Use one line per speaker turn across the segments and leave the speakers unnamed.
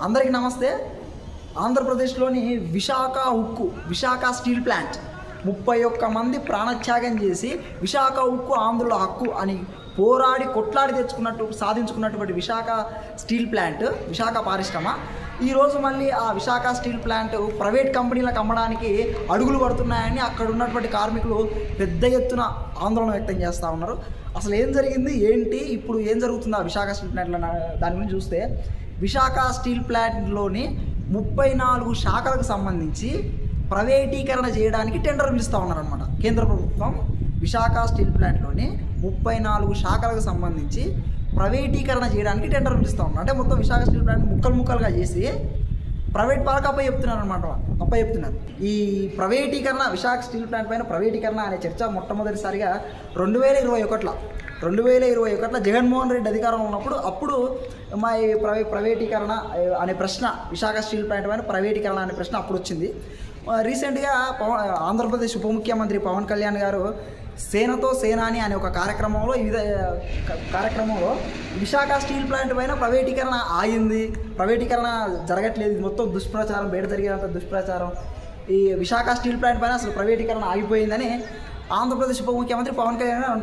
అందరికీ నమస్తే. ఆంధ్రప్రదేశ్లోని విశాఖ స్టీల్ ప్లాంట్ 31 మంది ప్రాణత్యాగం చేసి విశాఖ ఉక్కు ఆంధ్రుల హక్కు అని పోరాడి కొట్లాడి సాధించుకున్నటువంటి విశాఖ స్టీల్ ప్లాంట్, విశాఖ పరిశ్రమ ఈరోజు మళ్ళీ ఆ విశాఖ స్టీల్ ప్లాంట్ ప్రైవేట్ కంపెనీలకు అమ్మడానికి అడుగులు పడుతున్నాయని అక్కడ ఉన్నటువంటి కార్మికులు పెద్ద ఎత్తున ఆందోళన వ్యక్తం చేస్తూ ఉన్నారు. అసలు ఏం జరిగింది ఏంటి, ఇప్పుడు ఏం జరుగుతుంది ఆ విశాఖ స్టీల్ ప్లాంట్లో దాని గురించి చూస్తే, విశాఖ స్టీల్ ప్లాంట్లోని 34 శాఖలకు సంబంధించి ప్రైవేటీకరణ చేయడానికి టెండర్ పిలుస్తూ ఉన్నారనమాట కేంద్ర ప్రభుత్వం. విశాఖ స్టీల్ ప్లాంట్లోని 34 శాఖలకు సంబంధించి ప్రైవేటీకరణ చేయడానికి టెండర్ పిలుస్తూ ఉన్నారు. అంటే మొత్తం విశాఖ స్టీల్ ప్లాంట్ ముక్కలుగా చేసి ప్రైవేట్ వాళ్ళకి అప్పచెప్తున్నారు. ఈ ప్రైవేటీకరణ, విశాఖ స్టీల్ ప్లాంట్ పైన ప్రైవేటీకరణ అనే చర్చ మొట్టమొదటిసారిగా 2021 జగన్మోహన్ రెడ్డి అధికారంలో ఉన్నప్పుడు మా ప్రైవేటీకరణ అనే ప్రశ్న, విశాఖ స్టీల్ ప్లాంట్ పైన ప్రైవేటీకరణ అనే ప్రశ్న అప్పుడు వచ్చింది. రీసెంట్గా ఆంధ్రప్రదేశ్ ఉప ముఖ్యమంత్రి పవన్ కళ్యాణ్ గారు సేనతో సేనాని అనే ఒక కార్యక్రమంలో విశాఖ స్టీల్ ప్లాంట్ పైన ప్రైవేటీకరణ ఆగింది, ప్రైవేటీకరణ జరగట్లేదు, మొత్తం దుష్ప్రచారం, బయట జరిగినంత దుష్ప్రచారం, ఈ విశాఖ స్టీల్ ప్లాంట్ పైన అసలు ప్రైవేటీకరణ ఆగిపోయిందని ఆంధ్రప్రదేశ్ ఉప ముఖ్యమంత్రి పవన్ కళ్యాణ్ గారు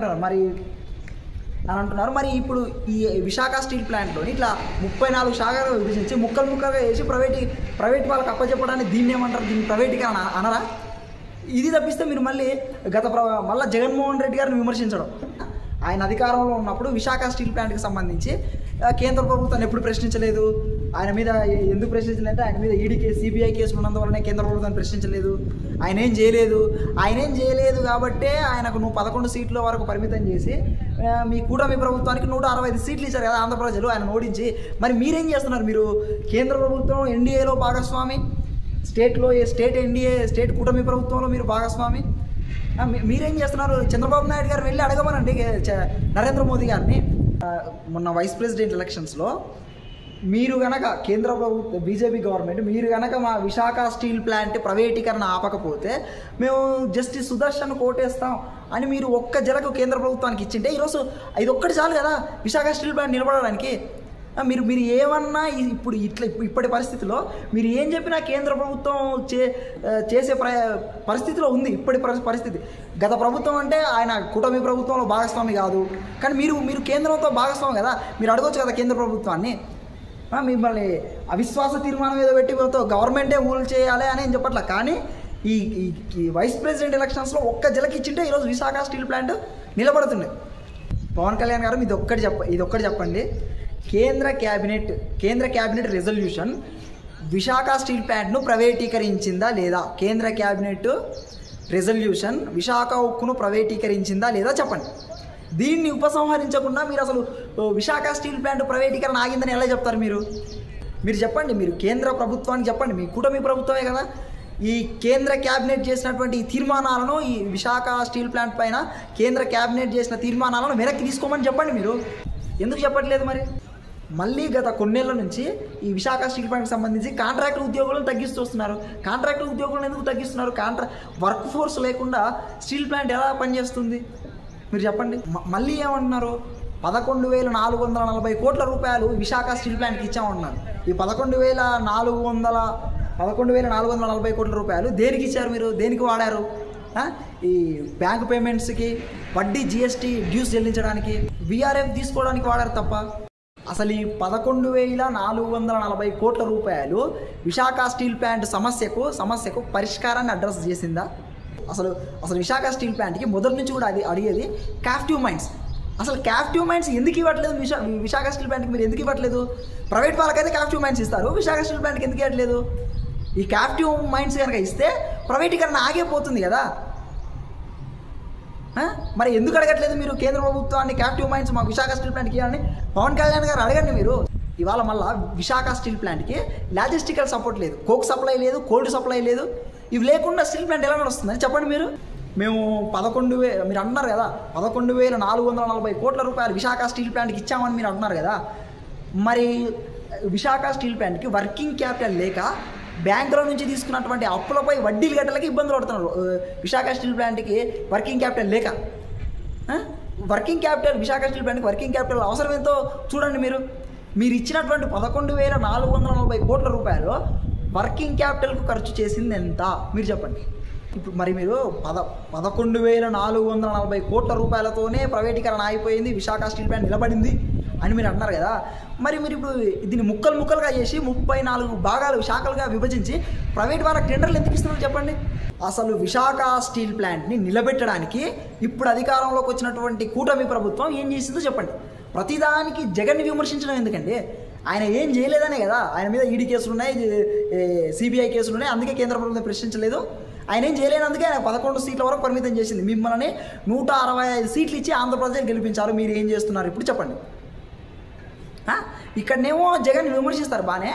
అంటున్నారు. మరి ఇప్పుడు ఈ విశాఖ స్టీల్ ప్లాంట్లోని ఇట్లా 34 శాఖలు విభజించి ముక్కలుగా వేసి ప్రైవేట్ వాళ్ళకి అప్పచెప్పడానికి దీన్ని ఏమంటారు? దీన్ని ప్రైవేటీకరణ అనరా? ఇది తప్పిస్తే మీరు మళ్ళీ మళ్ళీ జగన్మోహన్ రెడ్డి గారిని విమర్శించడం, ఆయన అధికారంలో ఉన్నప్పుడు విశాఖ స్టీల్ ప్లాంట్కి సంబంధించి కేంద్ర ప్రభుత్వాన్ని ఎప్పుడు ప్రశ్నించలేదు. ఆయన మీద ఎందుకు ప్రశ్నించలేదంటే ఆయన మీద ఈడీ కేసు, సిబిఐ కేసులు ఉన్నందువల్లనే కేంద్ర ప్రభుత్వాన్ని ప్రశ్నించలేదు. ఆయన ఏం చేయలేదు కాబట్టే ఆయనకు 11 సీట్ల వరకు పరిమితం చేసి మీ కూటమి ప్రభుత్వానికి 165 సీట్లు ఇచ్చారు కదా ఆంధ్ర ప్రజలు ఆయన ఓడించి. మరి మీరేం చేస్తున్నారు? మీరు కేంద్ర ప్రభుత్వం ఎన్డీఏలో భాగస్వామి, స్టేట్ కూటమి ప్రభుత్వంలో మీరు భాగస్వామి. మీరేం చేస్తున్నారు? చంద్రబాబు నాయుడు గారు వెళ్ళి అడగమనండి నరేంద్ర మోదీ గారిని. మొన్న వైస్ ప్రెసిడెంట్ ఎలక్షన్స్లో మీరు గనక కేంద్ర ప్రభుత్వ బీజేపీ గవర్నమెంట్ మీరు గనక మా విశాఖ స్టీల్ ప్లాంట్ ప్రైవేటీకరణ ఆపకపోతే మేము జస్టిస్ సుదర్శన్ కోటేస్తాం అని మీరు ఒక్క జలకు కేంద్ర ప్రభుత్వానికి ఇచ్చింటే ఈరోజు ఇది ఒక్కటి చాలు కదా విశాఖ స్టీల్ ప్లాంట్ నిలబడడానికి. మీరు ఏమన్నా ఇప్పటి పరిస్థితిలో మీరు ఏం చెప్పినా కేంద్ర ప్రభుత్వం చేసే పరిస్థితిలో ఉంది ఇప్పటి పరిస్థితి. గత ప్రభుత్వం అంటే ఆయన కూటమి ప్రభుత్వంలో భాగస్వామి కాదు, కానీ మీరు కేంద్రంతో భాగస్వామి కదా, మీరు అడగొచ్చు కదా కేంద్ర ప్రభుత్వాన్ని. మిమ్మల్ని అవిశ్వాస తీర్మానం ఏదో పెట్టి గవర్నమెంటే ఊళ్ళు చేయాలి అని ఏం చెప్పట్లా. కానీ ఈ వైస్ ప్రెసిడెంట్ ఎలక్షన్స్లో ఒక్క జలకి ఇచ్చింటే ఈరోజు విశాఖ స్టీల్ ప్లాంట్ నిలబడుతుంది. పవన్ కళ్యాణ్ గారు ఇది ఒక్కటి చెప్పండి. కేంద్ర క్యాబినెట్ రెజల్యూషన్ విశాఖ స్టీల్ ప్లాంట్ను ప్రైవేటీకరించిందా లేదా? కేంద్ర క్యాబినెట్ రెజల్యూషన్ విశాఖ ఉక్కును ప్రైవేటీకరించిందా లేదా చెప్పండి. దీన్ని ఉపసంహరించకుండా మీరు అసలు విశాఖ స్టీల్ ప్లాంట్ ప్రైవేటీకరణ ఆగిందని ఎలా చెప్తారు? మీరు చెప్పండి, మీరు కేంద్ర ప్రభుత్వానికి చెప్పండి, మీ కూటమి ప్రభుత్వమే కదా. ఈ కేంద్ర క్యాబినెట్ చేసినటువంటి ఈ తీర్మానాలను, ఈ విశాఖ స్టీల్ ప్లాంట్ పైన కేంద్ర క్యాబినెట్ చేసిన తీర్మానాలను వెనక్కి తీసుకోమని చెప్పండి. మీరు ఎందుకు చెప్పట్లేదు? మళ్ళీ గత కొన్నేళ్ల నుంచి ఈ విశాఖ స్టీల్ ప్లాంట్కి సంబంధించి కాంట్రాక్టర్ ఉద్యోగులను తగ్గిస్తూ వస్తున్నారు. కాంట్రాక్టర్ ఉద్యోగులను ఎందుకు తగ్గిస్తున్నారు? వర్క్ ఫోర్స్ లేకుండా స్టీల్ ప్లాంట్ ఎలా పనిచేస్తుంది? మీరు చెప్పండి. మళ్ళీ ఏమంటున్నారు? 11,440 కోట్ల రూపాయలు విశాఖ స్టీల్ ప్లాంట్కి ఇచ్చామంటున్నారు. ఈ 11,440 కోట్ల రూపాయలు దేనికి ఇచ్చారు? మీరు దేనికి వాడారు? ఈ బ్యాంక్ పేమెంట్స్కి, వడ్డీ, జిఎస్టీ డ్యూస్ చెల్లించడానికి, విఆర్ఎఫ్ తీసుకోవడానికి వాడారు తప్ప అసలు ఈ 11,440 కోట్ల రూపాయలు విశాఖ స్టీల్ ప్లాంట్ సమస్యకు పరిష్కారాన్ని అడ్రస్ చేసిందా? అసలు విశాఖ స్టీల్ ప్లాంట్కి మొదటి నుంచి కూడా అడిగేది క్యాప్టివ్ మైన్స్. అసలు క్యాప్టివ్ మైన్స్ ఎందుకు ఇవ్వట్లేదు? విశాఖ స్టీల్ ప్లాంట్కి మీరు ఎందుకు ఇవ్వట్లేదు? ప్రైవేట్ వాళ్ళకైతే క్యాప్టివ్ మైన్స్ ఇస్తారు, విశాఖ స్టీల్ ప్లాంట్కి ఎందుకు ఇవ్వట్లేదు? ఈ క్యాప్టివ్ మైన్స్ కనుక ఇస్తే ప్రైవేటీకరణ ఆగిపోతుంది కదా. మరి ఎందుకు అడగట్లేదు మీరు కేంద్ర ప్రభుత్వాన్ని? క్యాప్టివ్ మైన్స్ మాకు విశాఖ స్టీల్ ప్లాంట్కి ఇవ్వాలని పవన్ కళ్యాణ్ గారు అడగండి. మీరు ఇవాళ మళ్ళీ విశాఖ స్టీల్ ప్లాంట్కి లాజిస్టికల్ సపోర్ట్ లేదు, కోక్ సప్లై లేదు, కోల్డ్ సప్లై లేదు. ఇవి లేకుండా స్టీల్ ప్లాంట్ ఎలా నడుస్తుందని చెప్పండి. మేము 11,000 మీరు అంటున్నారు కదా, 11,440 కోట్ల రూపాయలు విశాఖ స్టీల్ ప్లాంట్కి ఇచ్చామని మీరు అంటున్నారు కదా. మరి విశాఖ స్టీల్ ప్లాంట్కి వర్కింగ్ క్యాపిటల్ లేక బ్యాంకుల నుంచి తీసుకున్నటువంటి అప్పులపై వడ్డీలు కట్టలకి ఇబ్బందులు పడుతున్నారు. విశాఖ స్టీల్ ప్లాంట్కి వర్కింగ్ క్యాపిటల్ లేక వర్కింగ్ క్యాపిటల్ విశాఖ స్టీల్ ప్లాంట్కి వర్కింగ్ క్యాపిటల్ అవసరం ఎంతో చూడండి మీరు. మీరు ఇచ్చినటువంటి 11,440 కోట్ల రూపాయలు వర్కింగ్ క్యాపిటల్కు ఖర్చు చేసింది ఎంత మీరు చెప్పండి. ఇప్పుడు మరి మీరు 11,440 కోట్ల రూపాయలతోనే ప్రైవేటీకరణ అయిపోయింది, విశాఖ స్టీల్ ప్లాంట్ నిలబడింది అని మీరు అంటున్నారు కదా. మరి మీరు ఇప్పుడు దీన్ని ముక్కలుగా చేసి 34 భాగాలు శాఖలుగా విభజించి ప్రైవేట్ వాళ్ళకి టెండర్లు ఎందుకు ఇస్తున్నారు చెప్పండి. అసలు విశాఖ స్టీల్ ప్లాంట్ని నిలబెట్టడానికి ఇప్పుడు అధికారంలోకి వచ్చినటువంటి కూటమి ప్రభుత్వం ఏం చేసిందో చెప్పండి. ప్రతిదానికి జగన్ని విమర్శించడం ఎందుకండి? ఆయన ఏం చేయలేదనే కదా, ఆయన మీద ఈడీ కేసులు ఉన్నాయి, సిబిఐ కేసులు ఉన్నాయి, అందుకే కేంద్ర ప్రభుత్వం ప్రశ్నించలేదు. ఆయన ఏం చేయలేనందుకే ఆయన 11 సీట్ల వరకు పరిమితం చేసింది. మిమ్మల్ని 165 సీట్లు ఇచ్చి ఆంధ్రప్రదేశ్ గెలిపించారు. మీరు ఏం చేస్తున్నారు ఇప్పుడు చెప్పండి. ఇక్కడనేమో జగన్ విమర్శిస్తారు బాగానే,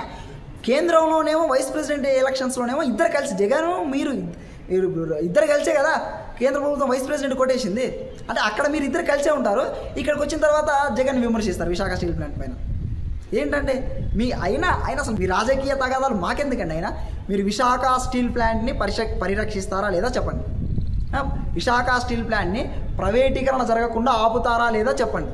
కేంద్రంలోనేమో వైస్ ప్రెసిడెంట్ ఎలక్షన్స్లోనేమో ఇద్దరు కలిసి జగన్ మీరు ఇద్దరు కలిసే కదా కేంద్ర ప్రభుత్వం వైస్ ప్రెసిడెంట్ కొట్టేసింది. అంటే అక్కడ మీరు ఇద్దరు కలిసే ఉంటారు, ఇక్కడికి వచ్చిన తర్వాత జగన్ విమర్శిస్తారు విశాఖ స్టీల్ ప్లాంట్ పైన. ఏంటంటే అయినా అసలు మీ రాజకీయ తగాదాలు మాకెందుకండి? అయినా మీరు విశాఖ స్టీల్ ప్లాంట్ని పరిరక్షిస్తారా లేదా చెప్పండి. విశాఖ స్టీల్ ప్లాంట్ని ప్రైవేటీకరణ జరగకుండా ఆపుతారా లేదా చెప్పండి.